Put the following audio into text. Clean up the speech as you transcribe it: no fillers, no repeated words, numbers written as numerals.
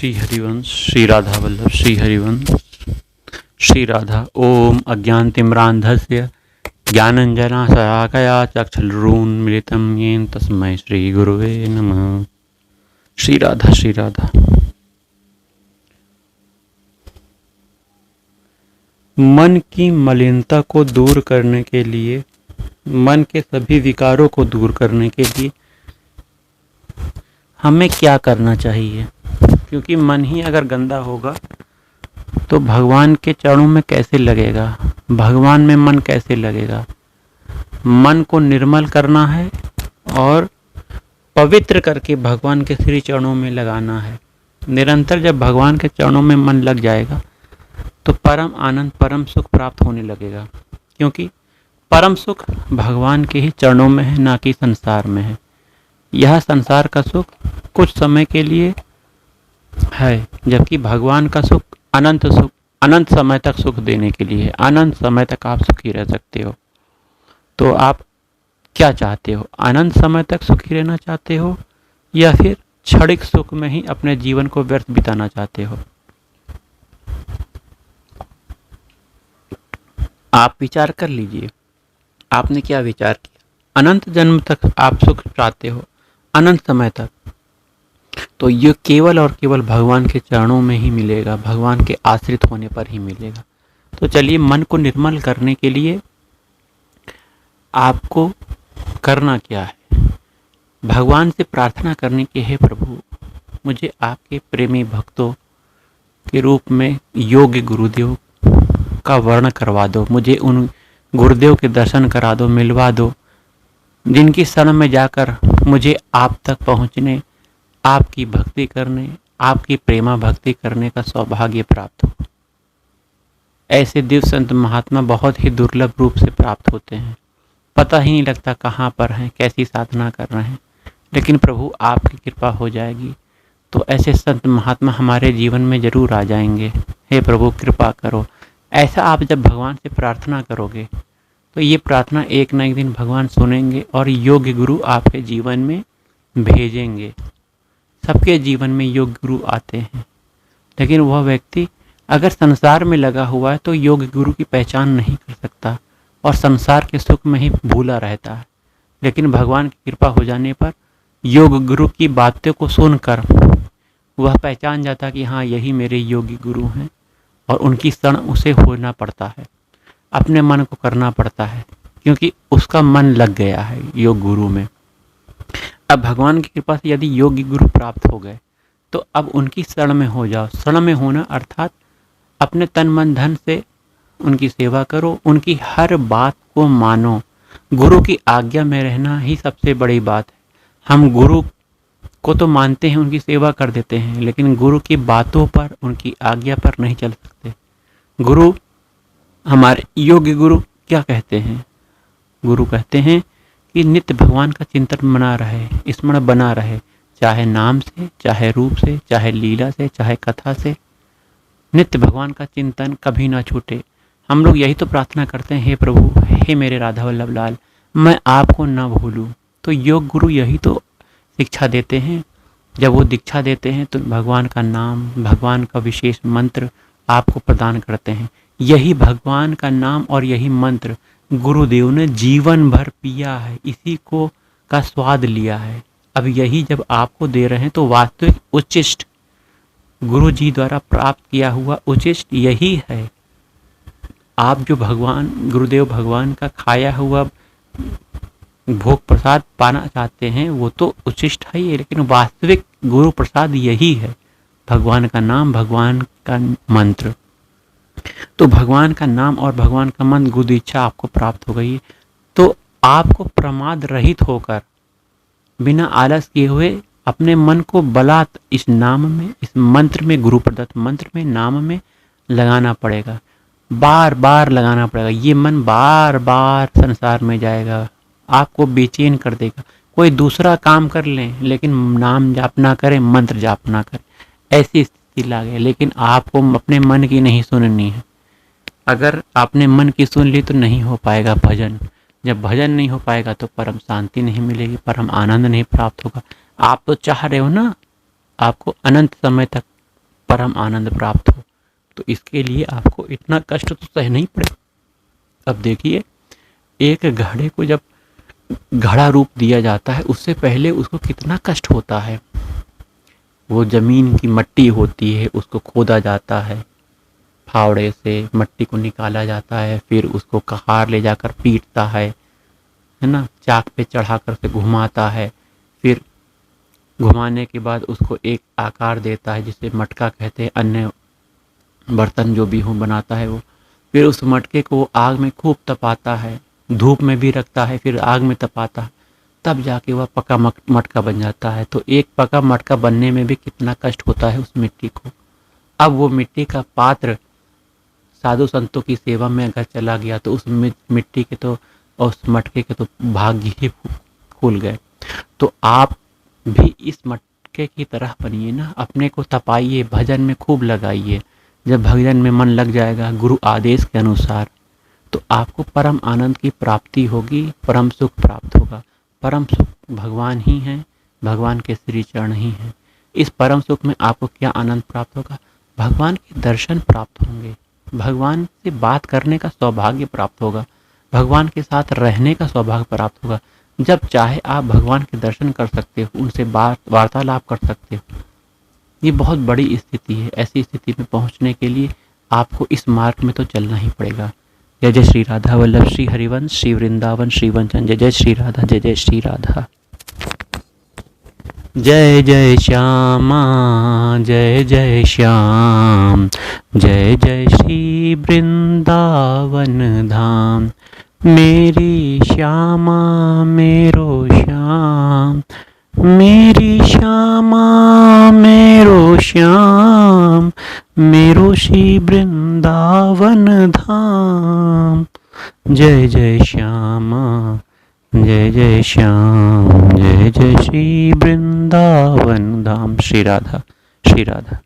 श्री हरिवंश श्री राधा वल्लभ श्री हरिवंश श्री राधा। ओम अज्ञानतिम्रान्धस्य ज्ञानञ्जनशलाकया चक्षुरुन्मीलितं येन तस्मै श्री गुरुवे नमः। श्री राधा श्री राधा। मन की मलिनता को दूर करने के लिए, मन के सभी विकारों को दूर करने के लिए हमें क्या करना चाहिए? क्योंकि मन ही अगर गंदा होगा तो भगवान के चरणों में कैसे लगेगा, भगवान में मन कैसे लगेगा? मन को निर्मल करना है और पवित्र करके भगवान के श्री चरणों में लगाना है। निरंतर जब भगवान के चरणों में मन लग जाएगा तो परम आनंद, परम सुख प्राप्त होने लगेगा। क्योंकि परम सुख भगवान के ही चरणों में है, ना कि संसार में है। यह संसार का सुख कुछ समय के लिए है, जबकि भगवान का सुख अनंत समय तक सुख देने के लिए है। अनंत समय तक आप सुखी रह सकते हो। तो आप क्या चाहते हो? अनंत समय तक सुखी रहना चाहते हो या फिर क्षणिक सुख में ही अपने जीवन को व्यर्थ बिताना चाहते हो? आप विचार कर लीजिए, आपने क्या विचार किया? अनंत जन्म तक आप सुख चाहते हो, अनंत समय तक, तो ये केवल और केवल भगवान के चरणों में ही मिलेगा, भगवान के आश्रित होने पर ही मिलेगा। तो चलिए, मन को निर्मल करने के लिए आपको करना क्या है? भगवान से प्रार्थना करने की है, प्रभु मुझे आपके प्रेमी भक्तों के रूप में योग्य गुरुदेव का वर्ण करवा दो, मुझे उन गुरुदेव के दर्शन करा दो, मिलवा दो, जिनकी शरण में जाकर मुझे आप तक पहुँचने, आपकी भक्ति करने, आपकी प्रेमा भक्ति करने का सौभाग्य प्राप्त हो। ऐसे दिव्य संत महात्मा बहुत ही दुर्लभ रूप से प्राप्त होते हैं, पता ही नहीं लगता कहाँ पर हैं, कैसी साधना कर रहे हैं। लेकिन प्रभु आपकी कृपा हो जाएगी तो ऐसे संत महात्मा हमारे जीवन में जरूर आ जाएंगे। हे प्रभु कृपा करो। ऐसा आप जब भगवान से प्रार्थना करोगे तो ये प्रार्थना एक न एक दिन भगवान सुनेंगे और योग्य गुरु आपके जीवन में भेजेंगे। सबके जीवन में योग्य गुरु आते हैं, लेकिन वह व्यक्ति अगर संसार में लगा हुआ है तो योग्य गुरु की पहचान नहीं कर सकता और संसार के सुख में ही भूला रहता है। लेकिन भगवान की कृपा हो जाने पर योग्य गुरु की बातों को सुनकर वह पहचान जाता कि हाँ, यही मेरे योग्य गुरु हैं, और उनकी शरण उसे होना पड़ता है, अपने मन को करना पड़ता है, क्योंकि उसका मन लग गया है योग गुरु में। अब भगवान की कृपा से यदि योग्य गुरु प्राप्त हो गए तो अब उनकी शरण में हो जाओ। शरण में होना अर्थात अपने तन मन धन से उनकी सेवा करो, उनकी हर बात को मानो। गुरु की आज्ञा में रहना ही सबसे बड़ी बात है। हम गुरु को तो मानते हैं, उनकी सेवा कर देते हैं, लेकिन गुरु की बातों पर, उनकी आज्ञा पर नहीं चल सकते। गुरु, हमारे योग्य गुरु क्या कहते हैं? गुरु कहते हैं कि नित्य भगवान का चिंतन बना रहे, स्मरण बना रहे, चाहे नाम से, चाहे रूप से, चाहे लीला से, चाहे कथा से, नित्य भगवान का चिंतन कभी ना छूटे। हम लोग यही तो प्रार्थना करते हैं, हे प्रभु, हे मेरे राधा वल्लभ लाल, मैं आपको ना भूलूं। तो योग गुरु यही तो शिक्षा देते हैं। जब वो दीक्षा देते हैं तो भगवान का नाम, भगवान का विशेष मंत्र आपको प्रदान करते हैं। यही भगवान का नाम और यही मंत्र गुरुदेव ने जीवन भर पिया है, इसी को का स्वाद लिया है। अब यही जब आपको दे रहे हैं तो वास्तविक उच्चिष्ट गुरु जी द्वारा प्राप्त किया हुआ उच्चिष्ट यही है। आप जो भगवान, गुरुदेव भगवान का खाया हुआ भोग प्रसाद पाना चाहते हैं वो तो उच्चिष्ट है ही, लेकिन वास्तविक गुरु प्रसाद यही है, भगवान का नाम, भगवान का मंत्र। तो भगवान का नाम और भगवान का मंत्र, गुरु दीक्षा आपको प्राप्त हो गई, तो आपको प्रमाद रहित होकर बिना आलस किए हुए अपने मन को बलात् इस नाम में, इस मंत्र में, गुरु प्रदत्त मंत्र में, नाम में लगाना पड़ेगा। बार बार लगाना पड़ेगा। ये मन बार बार संसार में जाएगा, आपको बेचैन कर देगा। कोई दूसरा काम कर लें लेकिन नाम जाप ना करें, मंत्र जाप ना करें, ऐसी स्थिति लागे। लेकिन आपको अपने मन की नहीं सुननी है। अगर आपने मन की सुन ली तो नहीं हो पाएगा भजन। जब भजन नहीं हो पाएगा तो परम शांति नहीं मिलेगी, परम आनंद नहीं प्राप्त होगा। आप तो चाह रहे हो ना आपको अनंत समय तक परम आनंद प्राप्त हो, तो इसके लिए आपको इतना कष्ट तो सहना ही पड़े। अब देखिए, एक घड़े को जब घड़ा रूप दिया जाता है, उससे पहले उसको कितना कष्ट होता है। वो ज़मीन की मट्टी होती है, उसको खोदा जाता है, फावड़े से मट्टी को निकाला जाता है, फिर उसको कहार ले जाकर पीटता है ना, चाक पे चढ़ाकर से घुमाता है, फिर घुमाने के बाद उसको एक आकार देता है जिसे मटका कहते हैं, अन्य बर्तन जो भी हो बनाता है वो। फिर उस मटके को आग में खूब तपाता है, धूप में भी रखता है, फिर आग में तपाता है, तब जाके वह पका मटका बन जाता है। तो एक पका मटका बनने में भी कितना कष्ट होता है उस मिट्टी को। अब वो मिट्टी का पात्र साधु संतों की सेवा में अगर चला गया तो उस मिट्टी के तो और उस मटके के तो भाग्य ही खुल गए। तो आप भी इस मटके की तरह बनिए ना, अपने को तपाइए, भजन में खूब लगाइए। जब भजन में मन लग जाएगा गुरु आदेश के अनुसार, तो आपको परम आनंद की प्राप्ति होगी, परम सुख प्राप्त होगा। परम सुख भगवान ही हैं, भगवान के श्री चरण ही हैं। इस परम सुख में आपको क्या आनंद प्राप्त होगा? भगवान के दर्शन प्राप्त होंगे, भगवान से बात करने का सौभाग्य प्राप्त होगा, भगवान के साथ रहने का सौभाग्य प्राप्त होगा। जब चाहे आप भगवान के दर्शन कर सकते हो, उनसे वार्तालाप कर सकते हो। ये बहुत बड़ी स्थिति है। ऐसी स्थिति में पहुंचने के लिए आपको इस मार्ग में तो चलना ही पड़ेगा। जय जय श्री राधा वल्लभ श्री हरिवंश श्री वृंदावन श्री वंचन। जय जय श्री राधा, जय जय श्री राधा। जय जय श्यामा जय जय श्याम, जय जय श्री वृंदावन धाम। मेरी श्यामा मेरो श्याम, मेरी श्यामा मेरो श्याम, मेरो श्री वृंदावन धाम। जय जय श्यामा जय जय श्याम, जय जय श्री वृंदावन धाम। श्री राधा, श्री राधा।